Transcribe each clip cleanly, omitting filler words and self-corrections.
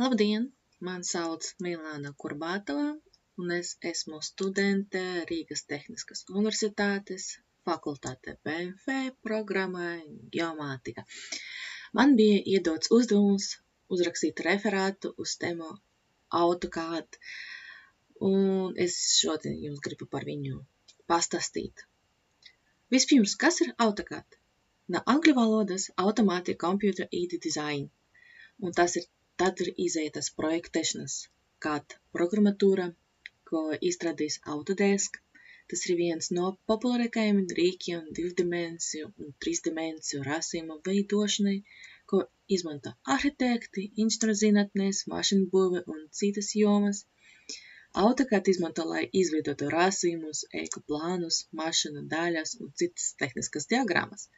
Labdien! Mani sauc Milāna Kurbātova, un es esmu studente Rīgas Tehniskas Universitātes fakultātē PMF programmai Geomātika. Man bija iedots uzdevums uzrakstīt referātu uz tēmu AutoCAD, un es šodien jums gribu par viņu pastāstīt. Vispirms, kas ir AutoCAD? No angļu valodas Automatic Computer Aided Design, un tad ir izējas projektēšanas, kāda programmatūra, ko izstrādājis Autodesk. Tas ir viens no populārākajiem rīkiem divdimensiju un trīsdimensiju rasījumu veidošanai, ko izmanto arhitekti, inženierzinātnes, mašīnbūve un citas jomas. AutoCAD izmanto, lai izveidotu rasījumus, ēku plānus, mašīnu daļas un citas tehniskas diagrammas.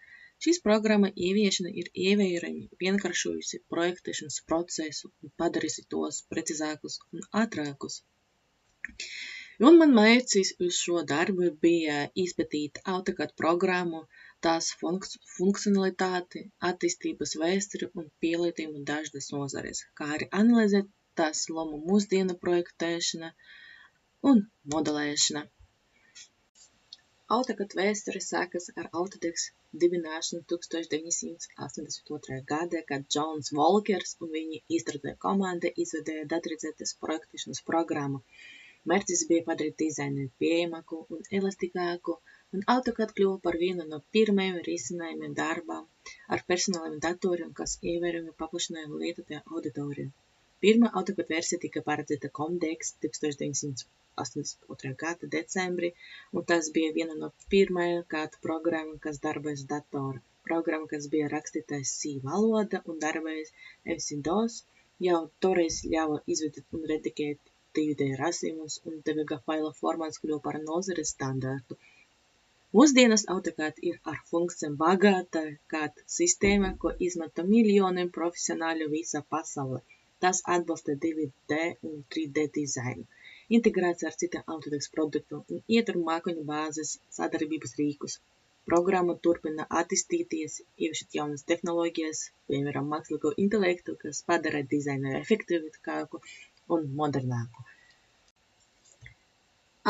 Šīs programma ieviešana ir ievērojami vienkāršojusi projektēšanas procesu un padarījusi tos precīzākus un ātrākus. Un man mērķis uz šo darbu bija izpētīt AutoCAD programmu, tās funkcionalitāti, attīstības vēsturi un pielietojumu dažādās nozarēs, kā arī analizēt tās lomu mūsdienu projektēšana un modelēšana. AutoCAD vēsture sākas ar Autodesk dibināšanu 1982. gadā, kad Džons Volkers un viņa izstrādāja komanda izveidoja datorizētas projektēšanas programmu. Mērķis bija padarīt dizainu pieejamāku un elastīgāku, un AutoCAD kļuva par vienu no pirmajiem risinājumiem darbā ar personāliem datoriem, kas ievērojami paplašināja lietotāju auditoriju. Pirmā AutoCAD versija tika paredzēta Comdex 1982. gada decembrī, un tas bija viena no pirmajām CAD programmām, kas darbojas datora. Programma, kas bija rakstīta C valoda un darbojas MS-DOS, jau toreiz ļāva izveidot un redigēt 2D rasījumus, un DVG faila formāts kļuva par nozares standartu. Mūsdienas AutoCAD ir ar funkcijām bagāta CAD sistēma, ko izmanto miljoniem profesionāļu visā pasaulē. Tas atbalsta 2D un 3D dizainu, integrācija ar citiem Autodesk produktiem un ietver mākoņu bāzes sadarbības rīkus. Programma turpina attīstīties, ieviešot jaunas tehnoloģijas, piemēram, mākslīgo intelektu, kas padara dizainu efektīvāku un modernāku.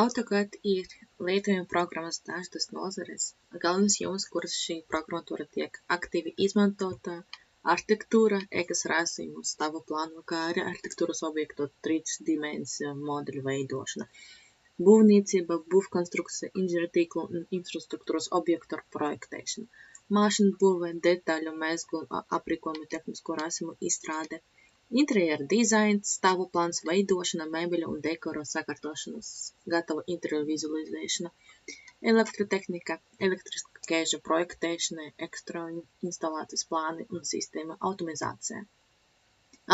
AutoCAD ir lietojuma programmas dažādas nozares. Galvenās jomas, kuras šī programmatūra tiek aktīvi izmantota, arhitektūra, ēkas rasījumu, stāvu plānu, kā arī arhitektūras objektu trīsdimensiju modeļu veidošana, būvniecība, būvkonstrukcija, inženiertīklu un infrastruktūras objektu projektēšana, mašīnbūve, detaļu mezglu un aprīkojumu tehnisko rasījumu izstrāde, interjera dizains, stāvu plāns veidošana, mēbeļu un dekoru sakārtošanas, gatava interjeru vizualizēšana, elektrotehnika, elektriska ķēžu projektēšana, ekstrāņu instalācijas plāni un sistēma automatizācija.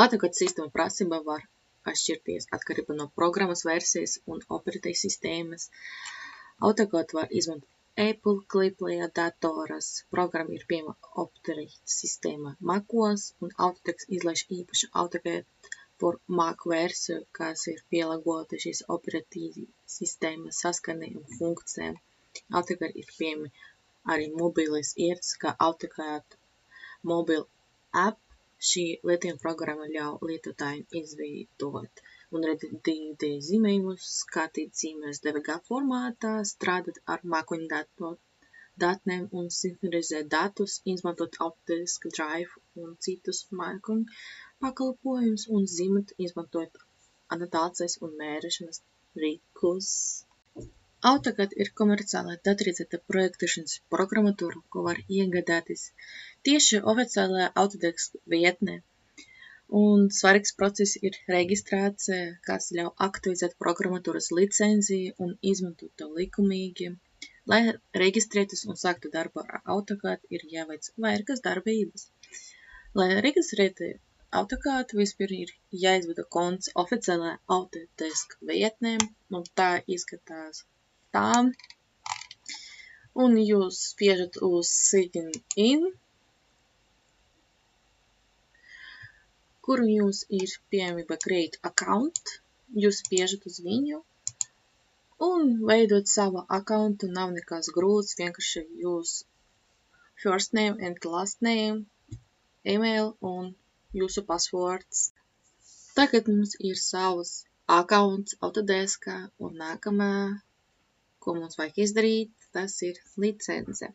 AutoCAD sistēma prasība var atšķirties atkarībā no programmas versijas un operatīvas sistēmas. AutoCAD var izmantot Apple Clipleja datoras, programma ir pieejama operatīvas sistēma Macos, un Autodesk izlaiž īpašu AutoCAD for Mac versiju, kas ir pielāgota šīs operatīvas sistēmas saskanē un funkcijām. AutoCAD ir pieejami arī mobilais ierīces, kā AutoCAD Mobile App. Šī lietojuma programma ļauj lietotājiem izveidot un redzēt 2D zīmējumus, skatīt zīmes DVG formātā, strādāt ar mākoņu datnēm un sinhronizēt datus, izmantot Autodesk Drive un citus mākoņu pakalpojumus un zīmēt, izmantojot anotācijas un mērīšanas rīkus. AutoCAD ir komerciālā datorizēta projektēšanas programmatūra, ko var iegādāties tieši oficiālajā Autodesk vietnē. Un svarīgs process ir reģistrācija, kas ļauj aktivizēt programmatūras licenziju un izmantot to likumīgi. Lai reģistrētos un sāktu darbu ar AutoCAD, ir jāveic vairākas darbības. Lai reģistrētu AutoCAD, vispirms ir jāizveido konts oficiālajā Autodesk vietnē, un tā izskatās tā, un jūs spiežat uz Sign In, kuru jums ir pieejamība Create Account, jūs spiežat uz viņu, un veidot savu accountu nav nekas grūts, vienkārši jūs first name and last name, email un jūsu passwords. Tagad mums ir savs accounts Autodesk, un nākamā, ko mums vajag izdarīt, tas ir licence.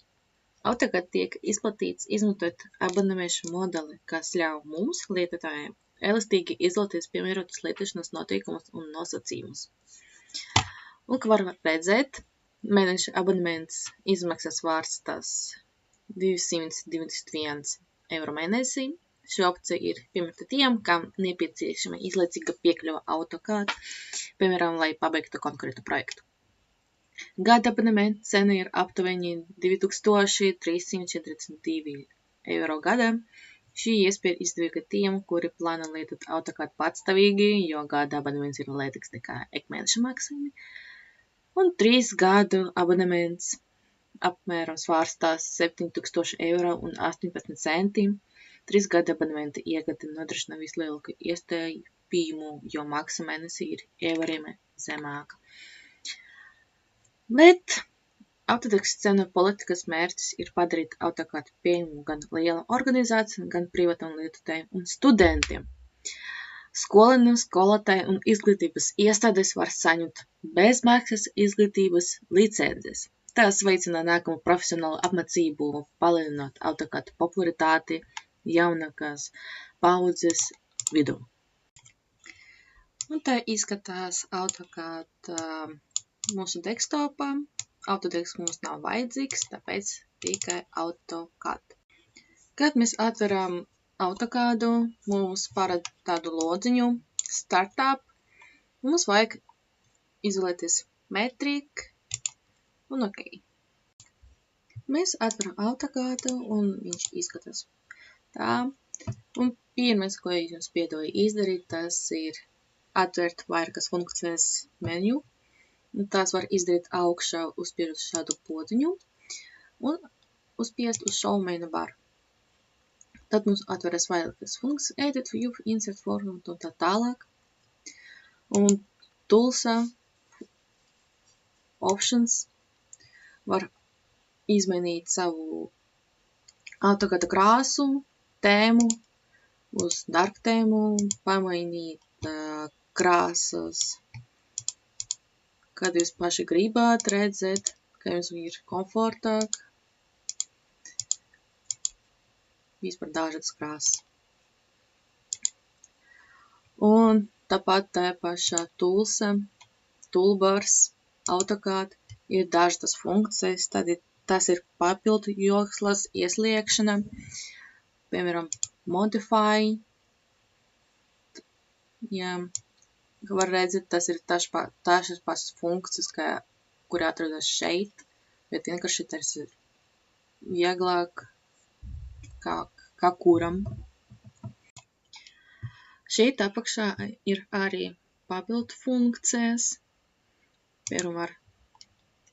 AutoCAD tiek izplatīts izmantojot abonementu modeli, kas ļauj mums, lietotājiem, elastīgi izvēlēties piemērotus lietošanas noteikumus un nosacījumus. Un, kā var redzēt, mēneša abonements izmaksas vārstās 221 eiro mēnesī. Šī opcija ir piemērota tiem, kam nepieciešama izlaicīga piekļuva AutoCAD, piemēram, lai pabeigtu konkrētu projektu. Gada abonementa cena ir aptuveni 2342 eiro gadā. Šī iespēja ir izdevīga tiem, kuri plāno lietot AutoCAD patstāvīgi, jo gada abonements ir lētāks nekā ikmēneša maksājumi. Un 3 gadu abonements apmēram svārstās 7000 eiro un 18 centi. 3 gadu abonementa iegāde nodrošina vislielāko ietaupījumu, jo maksa mēnesī ir ievērojami zemāka. Bet Autodesk cenu politikas mērķis ir padarīt AutoCAD pieejamu gan liela organizācija, gan privātam lietotājiem un studentiem. Skolotāji un izglītības iestādes var saņemt bezmaksas izglītības licences. Tas veicina nākamo profesionālu apmācību, palielinot AutoCAD popularitāti jaunākās paudzes vidū. Un tā izskatās AutoCAD mūsu desktopā. Autodesk mums nav vajadzīgs, tāpēc tikai AutoCAD. Kad mēs atveram AutoCAD, mums parāda tādu lodziņu Startup. Mums vajag izvēlēties metrik un OK. Mēs atveram AutoCAD un viņš izskatās tā. Un pirmais, ko jums piedāvāju izdarīt, tas ir atvērt vairākas funkcijas menu. Tās var izdarīt augšā, uzspiest šādu podziņu un uzspiest uz šo menu baru. Tad mums atveras vairākas funkcijas, edit, view, insert, format un tā tālāk. Un toolsā options var izmainīt savu AutoCAD krāsu, tēmu uz dark tēmu, pamainīt krāsas, kad jūs paši gribāt redzēt, ka jums ir komfortāk. Vispār dažādas krāsas. Un tāpat tā pašā toolbars, AutoCAD ir dažādas funkcijas, tad tas ir papildu jokslas ieslēgšana, piemēram, modify. Jā. Kā var redzēt, tas ir tašas pašas funkcijas, kuri atrodas šeit, bet vienkārši tas ir vieglāk kā kuram. Šeit apakšā ir arī papildu funkcijas. Piemēram, var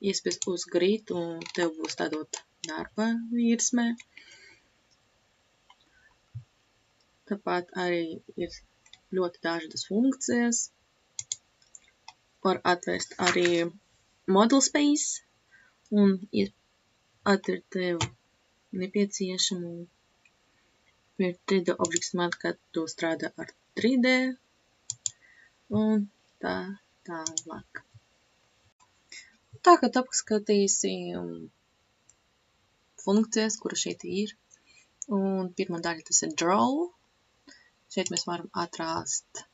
iespiest uz grid un tev būs tādot darba virsmē. Tāpat arī ir ļoti dažādas funkcijas. Var atvērt arī model space un atvērt tev nepieciešamu 3D objektu matu, kad tu strādā ar 3D un tā tālāk. Tagad apskatīsim funkcijas, kuras šeit ir. Un pirmā daļa tas ir draw. Šeit mēs varam atrast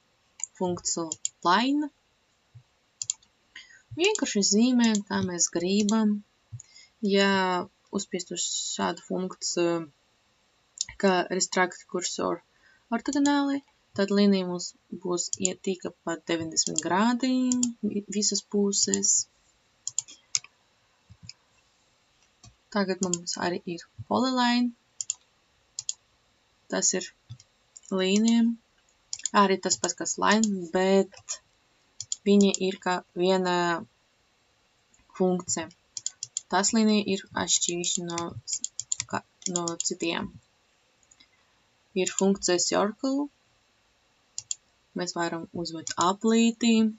funkciju line. Vienkārši zīmējam, kā mēs gribam. Ja uzspiest uz šādu funkciju, kā restrict cursor ortogonāli, tad līnija mums būs ietīka pa 90 grādi visas puses. Tagad mums arī ir polyline. Tas ir līnija. Arī tas pats, kas line, bet viņi ir kā viena funkcija. Tas līnija ir atšķirīga no citiem. Ir funkcija circle. Mēs varam uzvērt aplītī.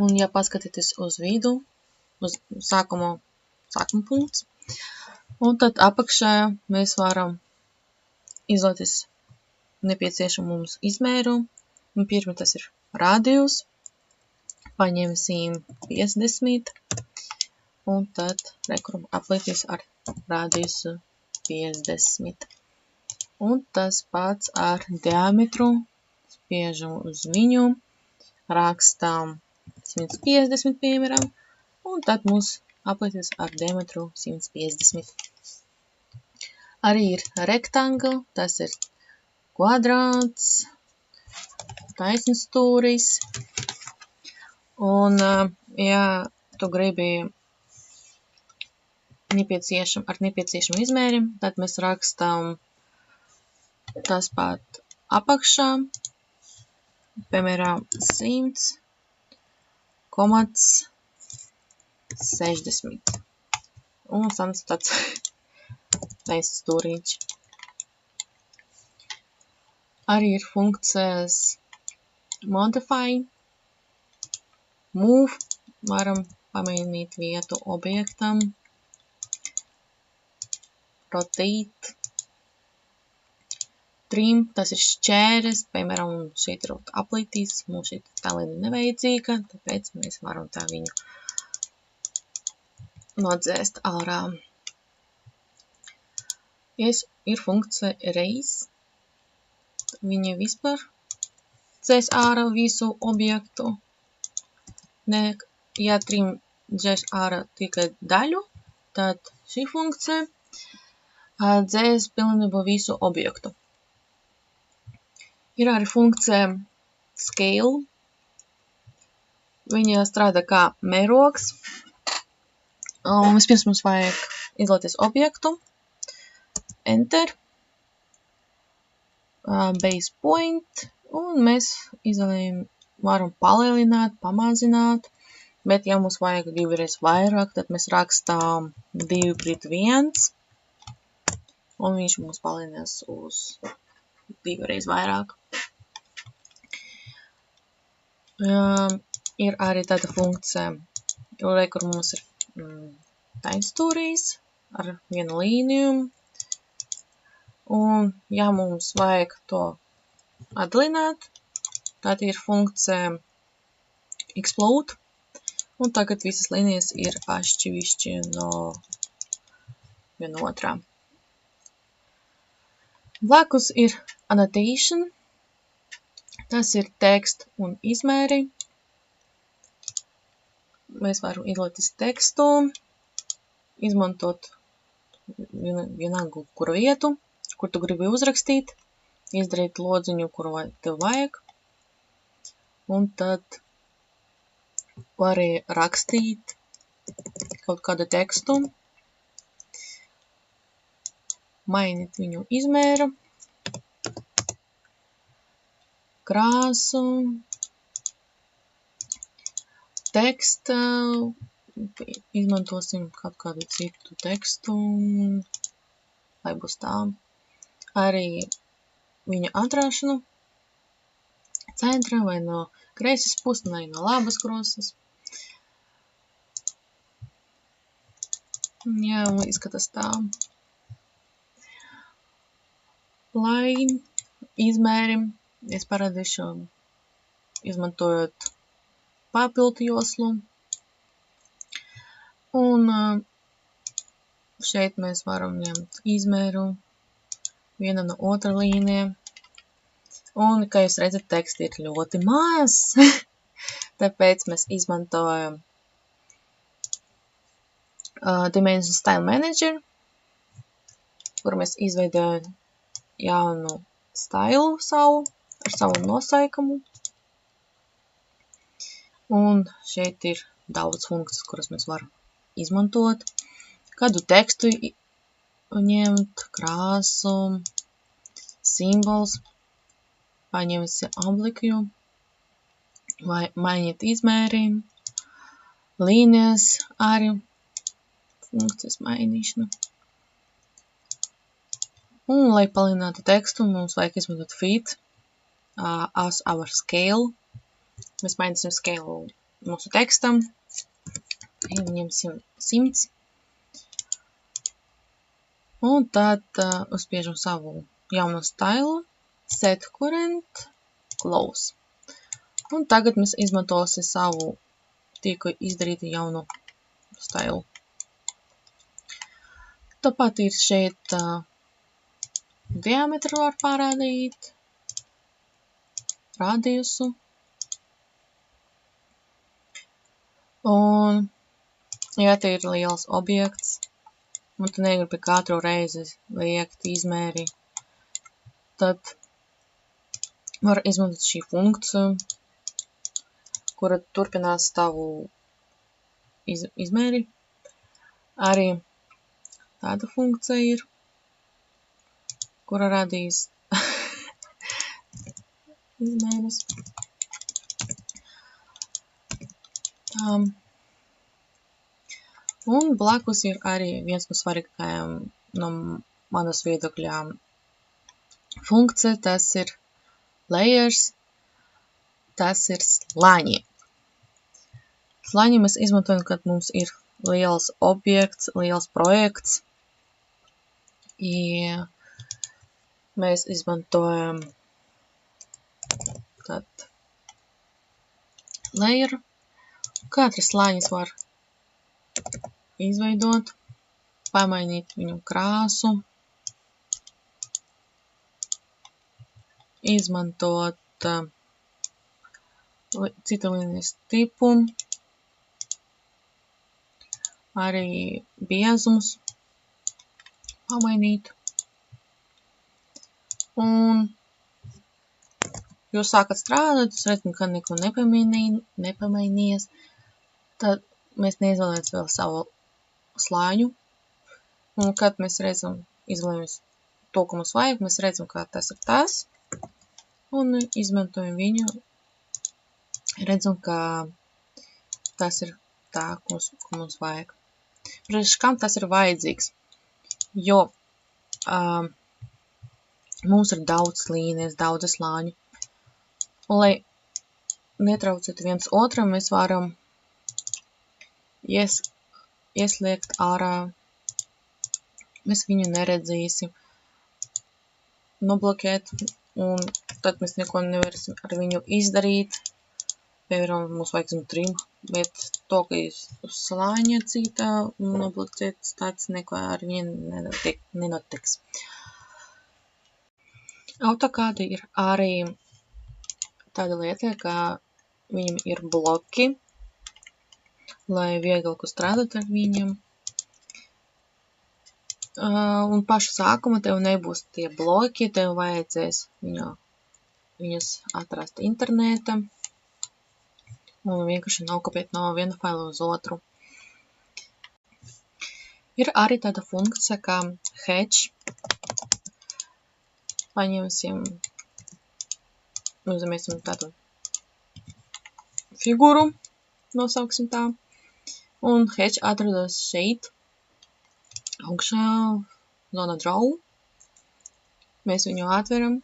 Un ja paskatīties uz vidu, uz sākuma punkts, un tad apakšā mēs varam izvēlēties nepieciešamu mums izmēru, Un pirmā tas ir radius. Paņemsim 50. Un tad rekuram aplīties ar radiusu 50. Un tas pats ar diametru. Spiežam uz viņu. Rakstām 150, piemēram. Un tad mums aplīties ar diametru 150. Arī ir rektangli, tas ir kvadrāts, taisnstūris. Un, ja tu gribi ar nepieciešamu izmēri, tad mēs rakstām tas pat apakšā, piemēram, 100,60. Un sanāca tāds taisnstūrīņš. Arī ir funkcijas modify, move, varam pamainīt vietu objektam, rotate, trim, tas ir šķēres, piemēram, šeit ir aplītīs, mums šeit tā līnija nevajadzīga, tāpēc mēs varam tā viņu nodzēst ārā. Ir funkcija erase, viņa vispār dzēs ārā visu objektu. Ja trim dzēs ārā tikai daļu, tad šī funkcija dzēs pilnībā visu objektu. Ir arī funkcija scale. Viņa strādā kā mērogs. Un vispirms mums vajag izvēlēties objektu. Enter. Base point. Un mēs varam palielināt, pamazināt. Bet, ja mums vajag divreiz vairāk, tad mēs rakstām 2:1. Un viņš mums palielinās uz divreiz vairāk. Ir arī tāda funkcija, kur mums ir taisnstūrīs ar vienu līniju. Un, ja mums vajag to atdalināt, tad ir funkcija explode. Un tagad visas līnijas ir atšķirīgi no viena otrā. Blakus ir annotation. Tas ir teksts un izmēri. Mēs varam izvēlēties tekstu, izmantot vienalga kuru vietu, kur tu gribi uzrakstīt, izdarīt lodziņu, kuru tev vajag. Un tad vari rakstīt kaut kādu tekstu, mainīt viņu izmēru, krāsu, teksta, izmantosim kaut kādu citu tekstu, lai būs tā. Arī viņa atrāšanu centra vai no kreisas puses, vai no labas krosas. Jā, izskatās tā. Lai izmērim, es parādīšu izmantojot papildu joslu. Un šeit mēs varam ņemt izmēru viena no otra līnija. Un, kā jūs redzat, teksts ir ļoti mazs. Tāpēc mēs izmantojam Dimension Style Manager, kur mēs izveidojam jaunu stilu ar savu nosaikumu. Un šeit ir daudz funkcijas, kuras mēs varam izmantot. Kādu tekstu ņemt, krāsu, simbols, paņemsim oblikju, vai mainīt izmērim, līnijas arī funkcijas mainīšana. Un, lai palielinātu tekstu, mums vajag izmantot fit as our scale. Mēs mainīsim scale mūsu tekstam. Ņemsim 100. Un tad uzspiežam savu jaunu stilu. Set current, close. Un tagad mēs izmantosim savu tikko izdarītu jaunu stilu. Tāpat ir šeit diametru var parādīt, radiusu. Un, ja te ir liels objekts, un tu negribi katru reizi liekt izmēri, tad var izmantot šī funkciju, kura turpinās tavu izmēri. Arī tāda funkcija ir, kura radīs izmēres. Un blakus ir arī viens no svarīgākajiem no manas viedokļā funkcija, tas ir layers, tas ir slāņi. Slāņi mēs izmantojam, kad mums ir liels objekts, liels projekts. Ja mēs izmantojam tad layeru. Katrs slāņis var izveidot, pamainīt viņu krāsu, izmantot citu līnijas tipu, arī biezums pamainīt. Un jūs sākat strādāt, jūs redzat, ka neko nepamainījies, tad mēs neizvēlēsim vēl savu slāņu. Un kad mēs redzam, izvēlamies to, ko mums vajag, mēs redzam, ka tas ir tas. Un izmantojam viņu, redzam, ka tas ir tā, ko mums vajag. Priekš kam tas ir vajadzīgs? Jo mums ir daudz līnijas, daudz slāņu. Un, lai netraucētu viens otram, mēs varam ieslēgt ārā. Mēs viņu neredzīsim, noblokēt, un tad mēs neko nevarēsim ar viņu izdarīt. Piemēram, mums vajag trim, bet to, ka jūs uz slāņa cita noblokēt, tāds neko ar viņu nenotiks. AutoCAD ir arī tāda lieta, ka viņam ir bloki, lai vieglāk strādāt ar viņiem. Un pašu sākuma tev nebūs tie bloki, tev vajadzēs viņus atrast interneta un vienkārši nokopēt no viena faila uz otru. Ir arī tāda funkcija kā hatch. Paņemsim, uzmēsim tādu figūru, nosauksim tā, un hatch atrodas šeit, augšā, zona draw. Mēs viņu atveram,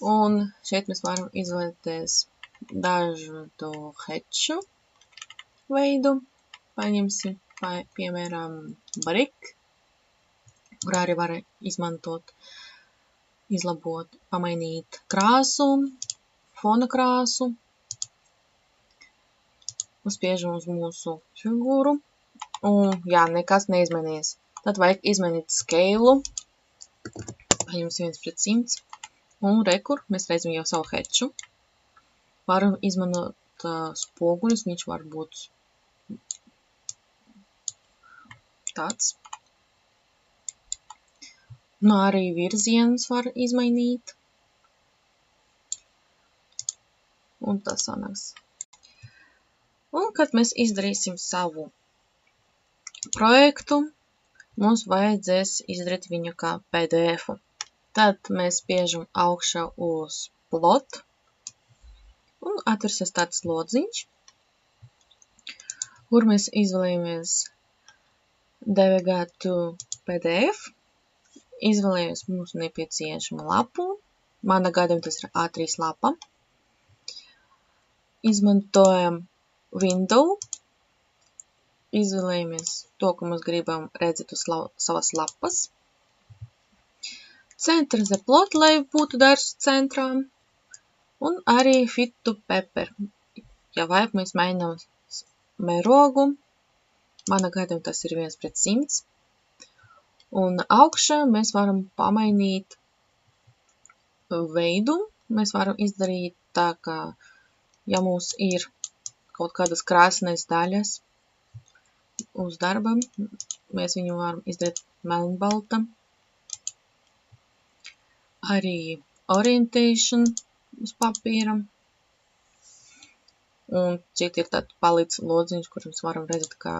un šeit mēs varam izvēlēties dažādu hatchu veidu. Paņemsim, piemēram, brick, kur arī var izmantot, izlabot, pamainīt krāsu, fona krāsu. Uzspiežam uz mūsu figūru, un jā, nekas neizmainījies. Tad vajag izmainīt scale, paņemsim 1:100, un rekur, mēs redzam jau savu hatchu. Varam izmantot spoguļus, viņš var būt tāds. Nu, arī virzienus var izmainīt. Un tas sanāks. Un, kad mēs izdarīsim savu projektu, mums vajadzēs izdarīt viņu kā PDF. Tad mēs spiežam augšā uz plot. Un atversies tāds lodziņš, kur mēs izvēlējamies DVG to PDF. Izvēlējamies mums nepieciešamo lapu. Mana gadījumā tas ir A3 lapa. Izmantojam Window. Izvēlējamies to, ko mēs gribam redzēt uz savas lapas. Centra the plot, lai būtu darbs centrā. Un arī Fit to Pepper. Ja vajag, mēs mainām mērogu. Mana gadījumā tas ir 1:100. Un augšā mēs varam pamainīt veidu. Mēs varam izdarīt tā, ka, ja mums ir kaut kādas krāsainas daļas uz darba, mēs viņu varam izdarīt melnbalta. Arī orientation uz papīra. Un šeit ir tāds palīdz lodziņš, kur mēs varam redzēt, kā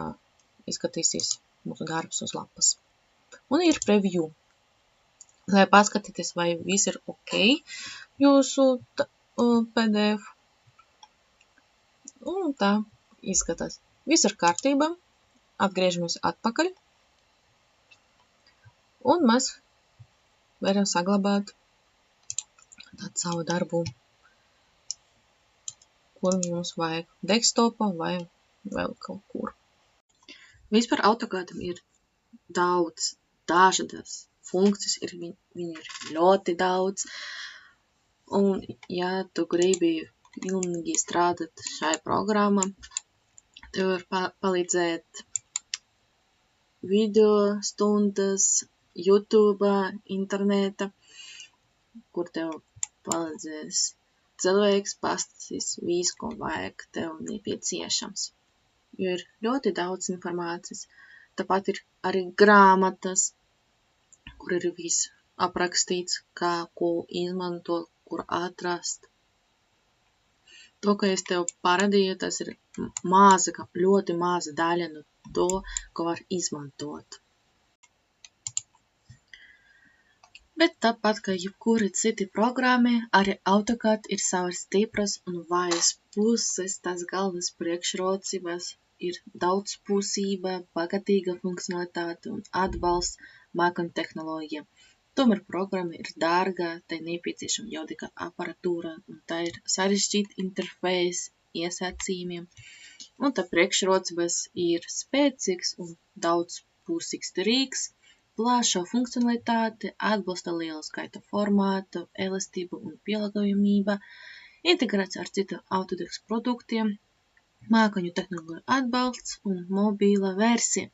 izskatīsies mūsu darbs uz lapas. Un ir preview. Lai paskatīties, vai viss ir ok jūsu PDF. Un tā izskatās. Viss ir kārtībā. Atgriežamies atpakaļ. Un mēs varam saglabāt savu darbu, kur mums vajag desktopā vai vēl kaut kur. Vispār AutoCADam ir daudz dažādas funkcijas, viņi ir ļoti daudz. Un, ja tu gribi pilnīgi strādāt šai programmā, tev var palīdzēt video stundas, YouTube, interneta, kur tev palīdzēs cilvēks pastāstīs visu, ko vajag tev nepieciešams. Jo ir ļoti daudz informācijas. Tāpat ir arī grāmatas, kur ir viss aprakstīts, kā, ko izmantot, kur atrast. To, ka es tev parādīju, tas ir ļoti maza daļa no to, ko var izmantot. Bet tāpat, kā jebkura cita programma, arī AutoCAD ir savas stipras un vājas puses. Tās galvenās priekšrocības ir daudzpusība, bagātīga funkcionalitāte un atbalsts mākoņu tehnoloģijām. Tomēr programma ir dārga, tai nepieciešama jaudīga aparatūra, un tā ir sarežģīta interfejs iesacījumiem. Un tā priekšrocības ir spēcīgs un daudzpusīgs rīks, plaša funkcionalitāte, atbalsta lielu skaitu formātu, elastību un pielāgojamība, integrācija ar citu Autodesk produktiem, mākoņu tehnoloģiju atbalsts un mobīla versija.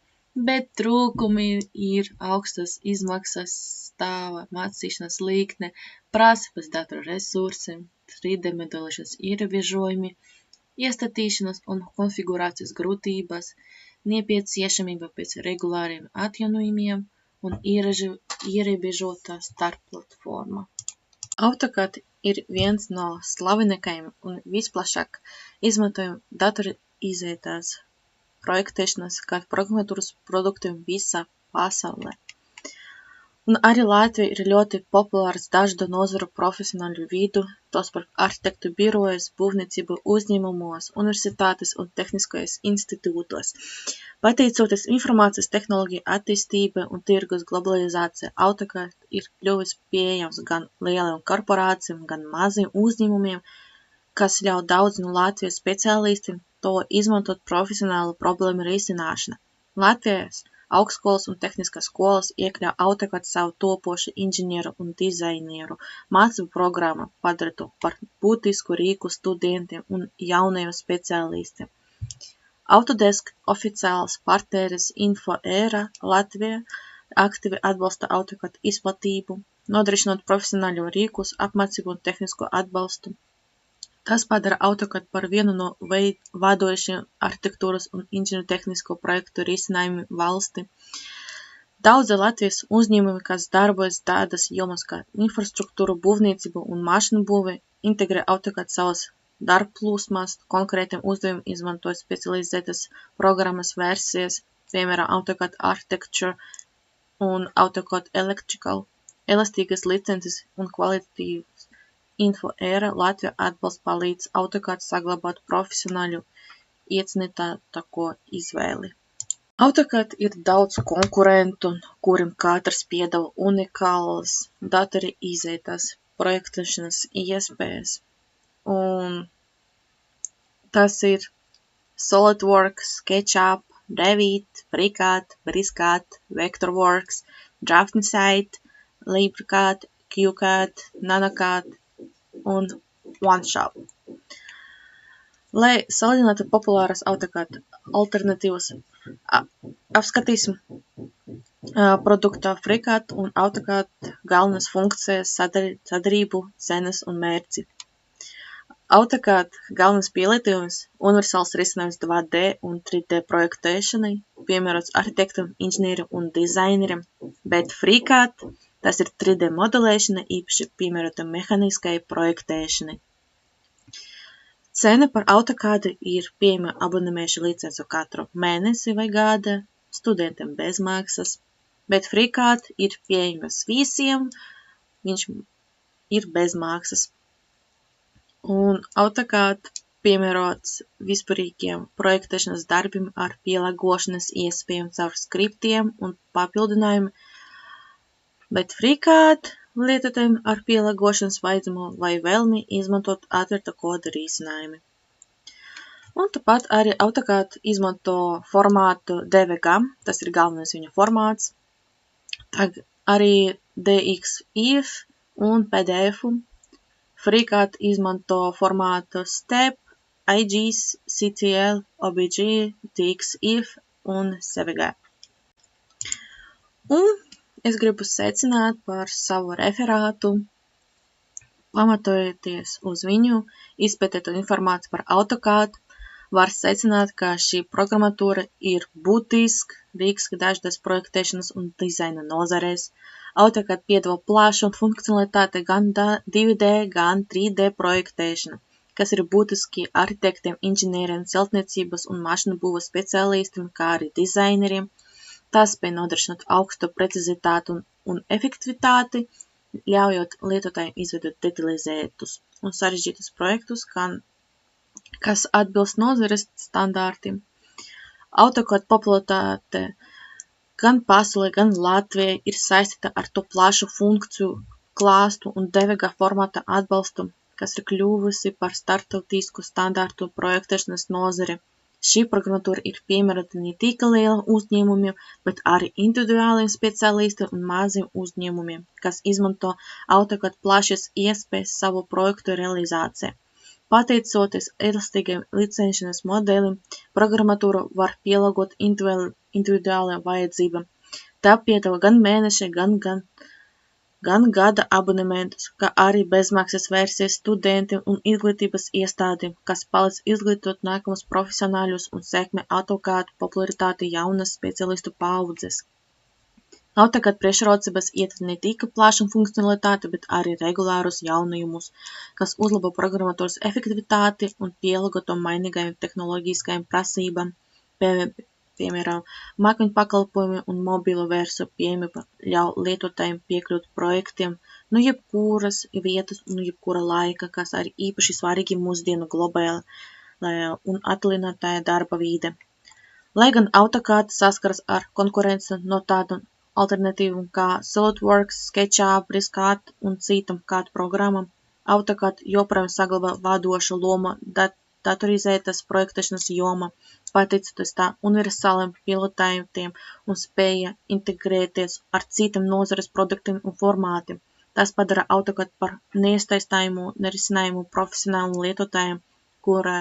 Bet trūkumi ir augstas izmaksas, stāva mācīšanas līkne, prasības datoru resursiem, 3D modelēšanas ierobežojumi, iestatīšanas un konfigurācijas grūtības, nepieciešamība pēc regulāriem atjaunojumiem un ierobežota starpplatforma. AutoCAD ir viens no slavenākajiem un visplašāk izmantojamiem datoru izvietās projektēšanas, kā programmatūras produktiem visā pasaulē. Un arī Latvija ir ļoti populārs dažādu nozaru profesionāļu vidu, tos par arhitektu birojas, būvniecību uzņēmumos, universitātes un tehniskajos institūtos. Pateicoties informācijas tehnoloģiju attīstībai un tirgus globalizācijai, AutoCAD ir kļuvis pieejams gan lieliem korporācijām, gan maziem uzņēmumiem, kas ļauj daudz no Latvijas speciālistiem to izmantot profesionālu problēmu risināšana. Latvijas augstskolas un tehniskās skolas iekļauj AutoCAD savu topošu inženieru un dizainieru mācību programmu, padara to par būtisku rīku studentiem un jaunajiem speciālistiem. Autodesk oficiāls partneris InfoEra Latvija aktīvi atbalsta AutoCAD izplatību, nodrošinot profesionāļu rīkus, apmācību un tehnisko atbalstu. Tas padara AutoCAD par vienu no vadošajiem arhitektūras un inženieru tehnisko projektu risinājumiem valsti. Daudzi Latvijas uzņēmumi, kas darbojas tādas jomas kā infrastruktūra, būvniecība un mašīnu būve, integrē AutoCAD savas darbplūsmās, konkrētiem uzdevumiem izmantojot specializētas programmas versijas, piemēram, AutoCAD Architecture un AutoCAD Electrical, elastīgas licences un kvalitatīvas. InfoEra Latvija atbalsts palīdz AutoCAD saglabāt profesionāļu iecienītāko izvēli. AutoCAD ir daudz konkurentu, kuriem katrs piedāvā unikālas datoru izvietās, projektēšanas iespējas. Un tas ir SolidWorks, SketchUp, Revit, FreeCAD, BricsCAD, Vectorworks, DraftSide, LibreCAD, QCAD, NanoCAD un OneShop. Lai salīdzinātu populāras AutoCAD alternatīvas, apskatīsim produkta FreeCAD un AutoCAD galvenas funkcijas, sadarību, cenas un mērķi. AutoCAD galvenais pielietojums – universāls risinājums 2D un 3D projektēšanai, piemērots arhitektiem, inženieriem un dizaineriem, bet FreeCAD – tas ir 3D modelēšana, īpaši piemērota mehāniskai projektēšanai. Cena par AutoCAD ir pieejama abonementu licencu katru mēnesi vai gada, studentiem bez maksas, bet FreeCAD ir pieejams visiem, viņš ir bez maksas. Un AutoCAD piemērots vispārīgiem projektēšanas darbiem ar pielāgošanas iespējām caur skriptiem un papildinājumiem, bet FreeCAD lietotājiem ar pielāgošanas vajadzību vai vēlmi izmantot atvērta koda risinājumi. Un tāpat arī AutoCAD izmanto formātu DVG, tas ir galvenais viņa formāts, arī DXIF un PDF. FreeCAD izmanto formātu STEP, IGS, CTL, OBJ, DXIF un CVG. Un es gribu secināt par savu referātu, pamatojoties uz viņu izpētēto informāciju par AutoCAD, var secināt, ka šī programmatūra ir būtiska rīks dažādas projektēšanas un dizaina nozarēs. AutoCAD piedāvā plašu un funkcionalitāti gan 2D, gan 3D projektēšanu, kas ir būtiski arhitektiem, inženieriem, celtniecības un mašīnu būves speciālistiem, kā arī dizaineriem. Tas spēj nodrošināt augstu precizitāti un efektivitāti, ļaujot lietotājiem izveidot detalizētus un sarežģītus projektus, kas atbilst nozares standārtiem. AutoCAD popularitāte gan pasaulē, gan Latvijai ir saistīta ar to plašu funkciju klāstu un DVG formāta atbalstu, kas ir kļuvusi par starptautisku standārtu projektēšanas nozari. Šī programmatūra ir piemērota ne tikai lieliem uzņēmumiem, bet arī individuāliem speciālistiem un maziem uzņēmumiem, kas izmanto AutoCAD plašas iespējas savu projektu realizācijai. Pateicoties elastīgiem licenčēšanas modelim, programmatūru var pielāgot individuālajām vajadzībām. Tā piedāvā gan mēneša, gan gada abonementus, kā arī bezmaksas versijas studentiem un izglītības iestādēm, kas palīdz izglītot nākamos profesionāļus un sekmē AutoCAD popularitāti jaunas speciālistu paaudzes. AutoCAD priekšrocības ietver ne tikai plašu funkcionalitāti, bet arī regulārus jaunojumus, kas uzlabo programmatūras efektivitāti un pielāgo to mainīgajām tehnoloģiskajām prasībām, piemēram, mākoņu pakalpojumi un mobilo versiju pieejamība ļauj lietotājiem piekļūt projektiem no jebkuras vietas un jebkura laika, kas arī īpaši svarīgi mūsdienu globālajā un attālinātajā darba vide. Lai gan AutoCAD saskaras ar konkurenci no tādām alternatīvām kā SolidWorks, SketchUp, BricsCAD un citām CAD programmām, AutoCAD joprojām saglabā vadošu lomu datorizētas projektēšanas jomā, pateicoties tā universāliem pielietojumiem un spēja integrēties ar citiem nozares produktiem un formātiem. Tas padara AutoCAD par neiztaistājumu risinājumu profesionālu lietotājiem, kurā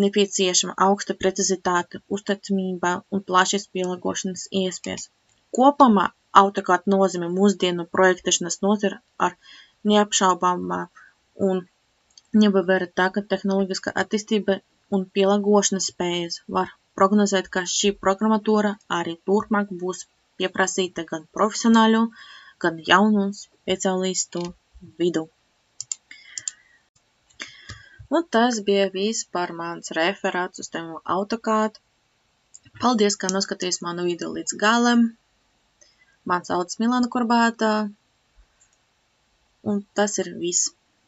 nepieciešama augsta precizitāte, uzticamība un plašas pielāgošanas iespējas. Kopumā AutoCAD nozīmē mūsdienu projektēšanas nozare ar neapšaubāmā un ņemot vērā tā, ka tehnoloģiskā attīstība un pielāgošanas spējas var prognozēt, ka šī programmatūra arī turpmāk būs pieprasīta gan profesionāļu, gan jaunu speciālistu vidū. Un tas bija viss par mans referāts uz tēmu AutoCAD. Paldies, ka noskatījis manu video līdz galam. Man sauc Milana Kurbāta, un tas ir viss.